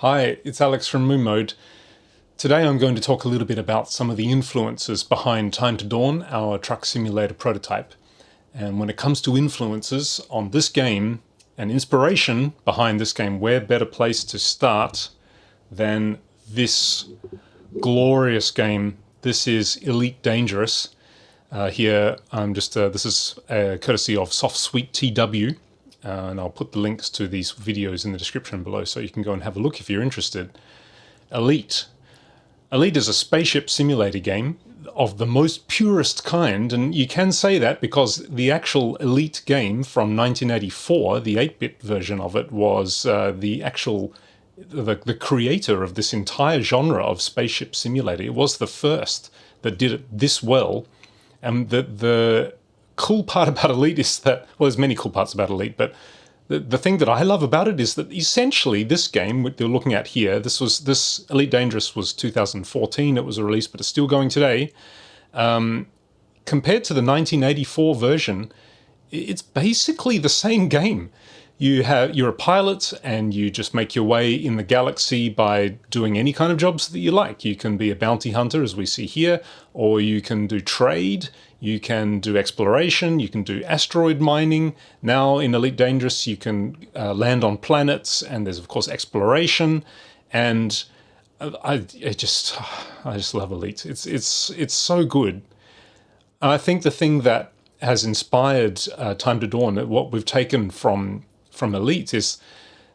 Hi, it's Alex from Moon Mode. Today I'm going to talk a little bit about some of the influences behind Time to Dawn, our truck simulator prototype. And when it comes to influences on this game and inspiration behind this game, where better place to start than this glorious game? This is Elite Dangerous. This is courtesy of Soft Sweet TW. And I'll put the links to these videos in the description below so you can go and have a look if you're interested. Elite. Elite is a spaceship simulator game of the most purest kind, and you can say that because the actual Elite game from 1984, the 8-bit version of it, was the creator of this entire genre of spaceship simulator. It was the first that did it this well, and the cool part about Elite is that, well, there's many cool parts about Elite, but the thing that I love about it is that essentially this game that you're looking at here, this Elite Dangerous was 2014, it was released, but it's still going today. Compared to the 1984 version, it's basically the same game. You're a pilot and you just make your way in the galaxy by doing any kind of jobs that you like. You can be a bounty hunter, as we see here, or you can do trade, you can do exploration, you can do asteroid mining. Now in Elite Dangerous, you can land on planets, and there's of course exploration. And I just love Elite. It's so good. I think the thing that has inspired Time to Dawn, what we've taken from Elite, is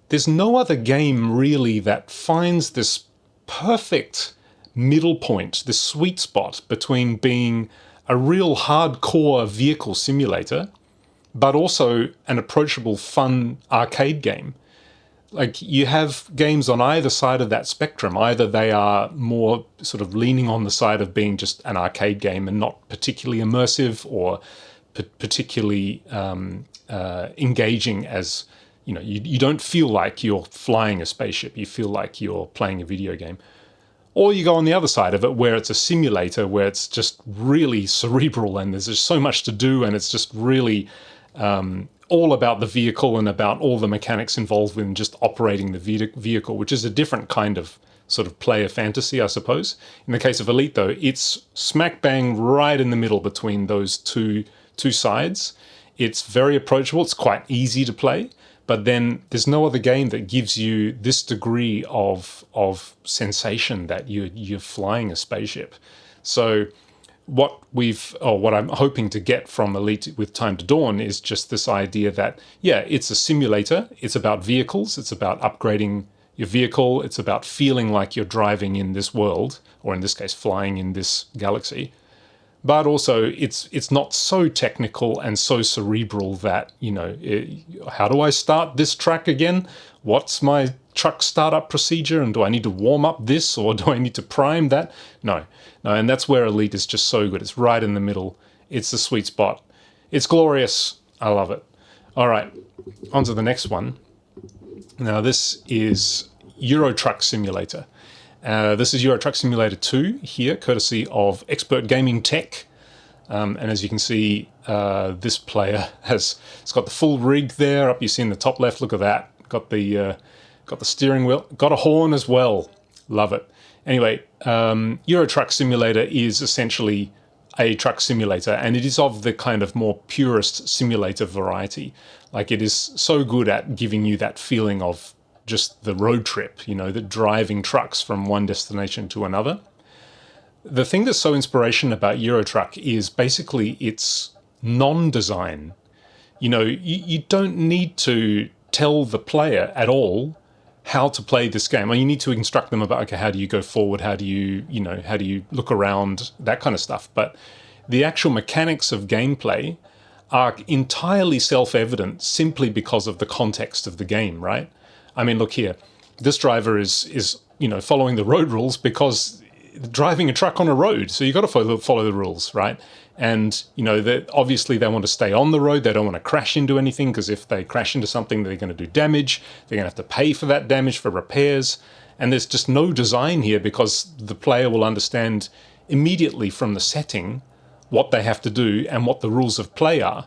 there's no other game really that finds this perfect middle point, this sweet spot between being a real hardcore vehicle simulator, but also an approachable, fun arcade game. Like, you have games on either side of that spectrum. Either they are more sort of leaning on the side of being just an arcade game and not particularly immersive or particularly engaging, as you don't feel like you're flying a spaceship, you feel like you're playing a video game. Or you go on the other side of it, where it's a simulator, where it's just really cerebral and there's just so much to do, and it's just really all about the vehicle and about all the mechanics involved in just operating the vehicle, which is a different kind of sort of player fantasy, I suppose. In the case of Elite, though, it's smack bang right in the middle between those two sides. It's very approachable. It's quite easy to play, but then there's no other game that gives you this degree of sensation that you're flying a spaceship. So what I'm hoping to get from Elite with Time to Dawn is just this idea that, yeah, it's a simulator. It's about vehicles. It's about upgrading your vehicle. It's about feeling like you're driving in this world, or in this case, flying in this galaxy. But also, it's not so technical and so cerebral that, how do I start this track again? What's my truck startup procedure? And do I need to warm up this, or do I need to prime that? No. And that's where Elite is just so good. It's right in the middle. It's the sweet spot. It's glorious. I love it. All right, on to the next one. Now, this is Euro Truck Simulator. This is Euro Truck Simulator 2 here, courtesy of Expert Gaming Tech. And as you can see, this player it's got the full rig there. Up you see in the top left, look at that. Got the steering wheel, got a horn as well. Love it. Anyway, Euro Truck Simulator is essentially a truck simulator, and it is of the kind of more purest simulator variety. Like, it is so good at giving you that feeling of just the road trip, the driving trucks from one destination to another. The thing that's so inspirational about Euro Truck is basically its non-design. You don't need to tell the player at all how to play this game. You need to instruct them about, okay, how do you go forward? How do you look around? That kind of stuff. But the actual mechanics of gameplay are entirely self-evident simply because of the context of the game, right? I mean, look here. This driver is following the road rules because driving a truck on a road, so you've got to follow the rules, right? And obviously they want to stay on the road. They don't want to crash into anything, because if they crash into something, they're going to do damage. They're going to have to pay for that damage, for repairs. And there's just no design here, because the player will understand immediately from the setting what they have to do and what the rules of play are.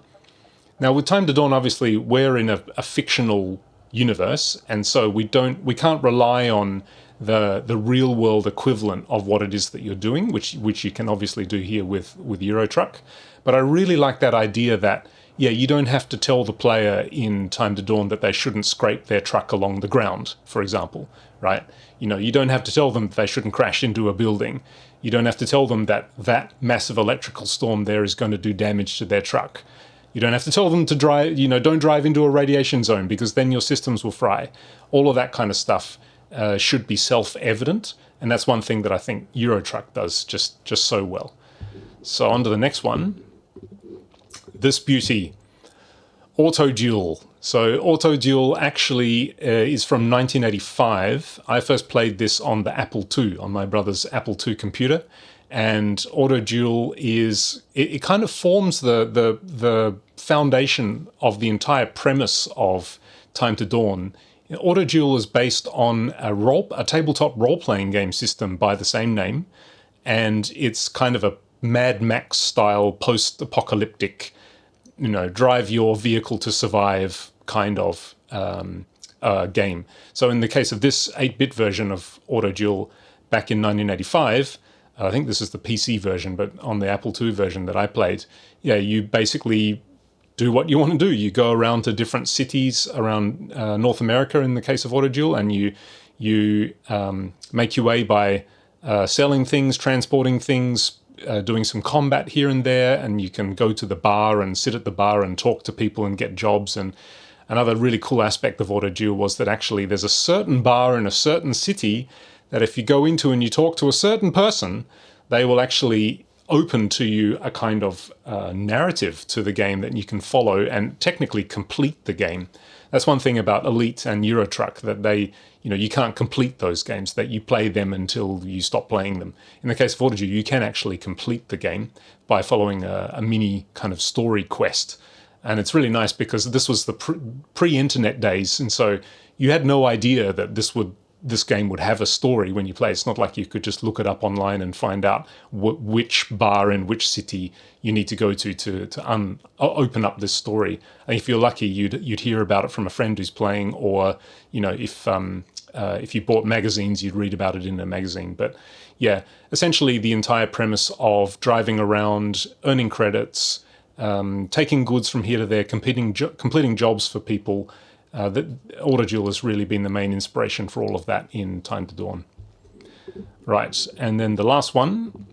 Now, with Time to Dawn, obviously, we're in a fictional universe, and so we can't rely on the real world equivalent of what it is that you're doing, which you can obviously do here with Euro Truck. But I really like that idea that, yeah, you don't have to tell the player in Time to Dawn that they shouldn't scrape their truck along the ground, for example, right? You don't have to tell them that they shouldn't crash into a building. You don't have to tell them that that massive electrical storm there is going to do damage to their truck. You don't have to tell them to drive, don't drive into a radiation zone because then your systems will fry. All of that kind of stuff should be self-evident, and that's one thing that I think Euro Truck does just so well. So on to the next one. This beauty, Auto Duel. So Auto Duel actually is from 1985. I first played this on the Apple II, on my brother's Apple II computer. And Auto Duel is, it kind of forms the foundation of the entire premise of Time to Dawn. Auto Duel is based on a tabletop role-playing game system by the same name. And it's kind of a Mad Max style post-apocalyptic, drive your vehicle to survive kind of game. So in the case of this 8-bit version of Auto Duel back in 1985, I think this is the PC version, but on the Apple II version that I played, yeah, you basically do what you want to do. You go around to different cities around North America in the case of Auto Duel, and you make your way by selling things, transporting things, doing some combat here and there, and you can go to the bar and sit at the bar and talk to people and get jobs. And another really cool aspect of Auto Duel was that actually there's a certain bar in a certain city that if you go into and you talk to a certain person, they will actually open to you a kind of narrative to the game that you can follow and technically complete the game. That's one thing about Elite and Euro Truck, that they, you can't complete those games, that you play them until you stop playing them. In the case of Auto Duel, you can actually complete the game by following a mini kind of story quest. And it's really nice because this was the pre-internet days, and so you had no idea that this game would have a story when you play. It's not like you could just look it up online and find out which bar in which city you need to go to open up this story. And if you're lucky, you'd hear about it from a friend who's playing, or if you bought magazines, you'd read about it in a magazine. But yeah, essentially the entire premise of driving around, earning credits, taking goods from here to there, completing jobs for people. That Auto Duel has really been the main inspiration for all of that in Time to Dawn. Right, and then the last one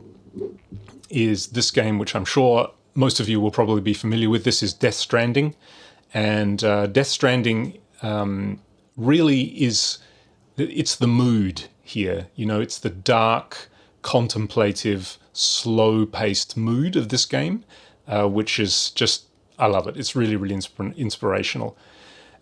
is this game, which I'm sure most of you will probably be familiar with. This is Death Stranding, and Death Stranding really it's the mood here. It's the dark, contemplative, slow-paced mood of this game, which is just, I love it. It's really, really inspirational.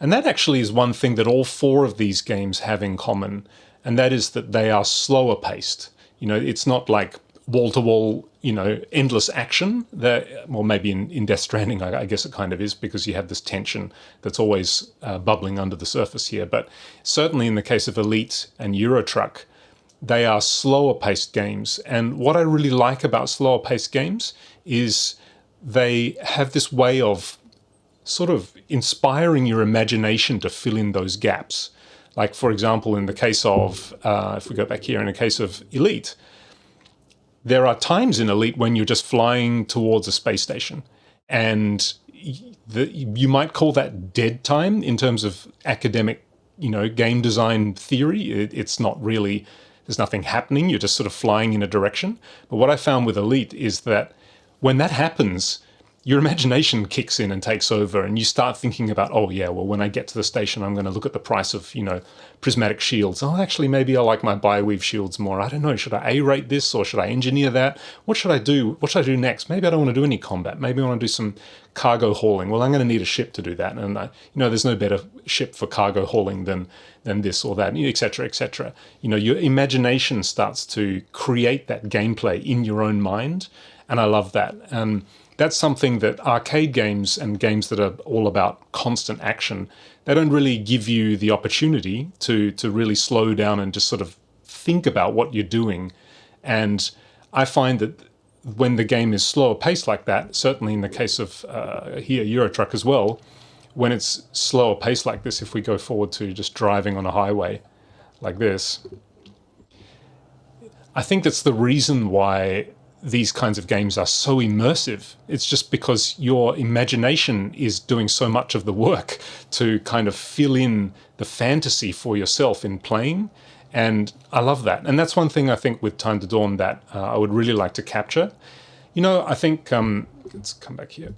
And that actually is one thing that all 4 of these games have in common, and that is that they are slower paced. It's not like wall-to-wall, endless action. Well, maybe in Death Stranding, I guess it kind of is, because you have this tension that's always bubbling under the surface here. But certainly in the case of Elite and Euro Truck, they are slower paced games. And what I really like about slower paced games is they have this way of sort of inspiring your imagination to fill in those gaps. Like, for example, in the case of, if we go back here, in the case of Elite, there are times in Elite when you're just flying towards a space station, and you might call that dead time in terms of academic, game design theory. It's not really, there's nothing happening, you're just sort of flying in a direction. But what I found with Elite is that when that happens, your imagination kicks in and takes over, and you start thinking about, oh yeah, well, when I get to the station, I'm going to look at the price of, prismatic shields. Oh, actually, maybe I like my Bioweave shields more. I don't know. Should I A-rate this, or should I engineer that? What should I do? What should I do next? Maybe I don't want to do any combat. Maybe I want to do some cargo hauling. Well, I'm going to need a ship to do that. And, there's no better ship for cargo hauling than this or that, et cetera, et cetera. Your imagination starts to create that gameplay in your own mind. And I love that. And that's something that arcade games and games that are all about constant action, they don't really give you the opportunity to really slow down and just sort of think about what you're doing. And I find that when the game is slower paced like that, certainly in the case of here Euro Truck as well, when it's slower pace like this, if we go forward to just driving on a highway like this, I think that's the reason why these kinds of games are so immersive. It's just because your imagination is doing so much of the work to kind of fill in the fantasy for yourself in playing. And I love that. And that's one thing I think with Time to Dawn that I would really like to capture. You know, I think, let's come back here.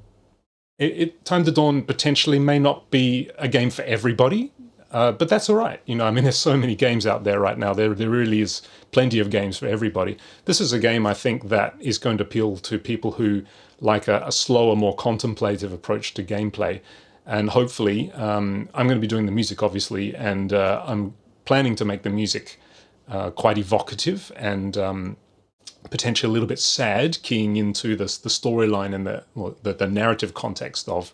Time to Dawn potentially may not be a game for everybody, but that's all right. You know, I mean, there's so many games out there right now. There really is plenty of games for everybody. This is a game, I think, that is going to appeal to people who like a slower, more contemplative approach to gameplay. And hopefully, I'm going to be doing the music, obviously, and I'm planning to make the music quite evocative and potentially a little bit sad, keying into the storyline and the narrative context of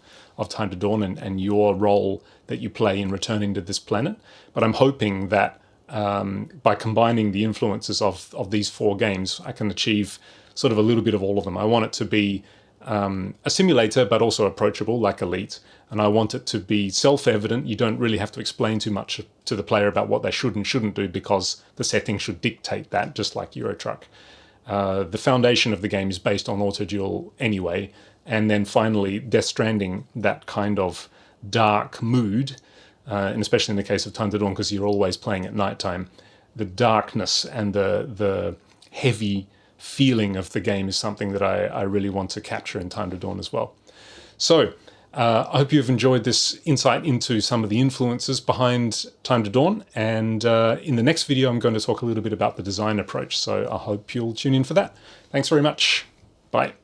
Time to Dawn and your role that you play in returning to this planet. But I'm hoping that by combining the influences of these 4 games, I can achieve sort of a little bit of all of them. I want it to be a simulator, but also approachable, like Elite. And I want it to be self-evident. You don't really have to explain too much to the player about what they should and shouldn't do, because the settings should dictate that, just like Euro Truck. The foundation of the game is based on Auto Duel anyway. And then finally, Death Stranding, that kind of dark mood, and especially in the case of Time to Dawn, because you're always playing at nighttime, the darkness and the heavy feeling of the game is something that I really want to capture in Time to Dawn as well. So I hope you've enjoyed this insight into some of the influences behind Time to Dawn, and in the next video I'm going to talk a little bit about the design approach, so I hope you'll tune in for that. Thanks very much. Bye.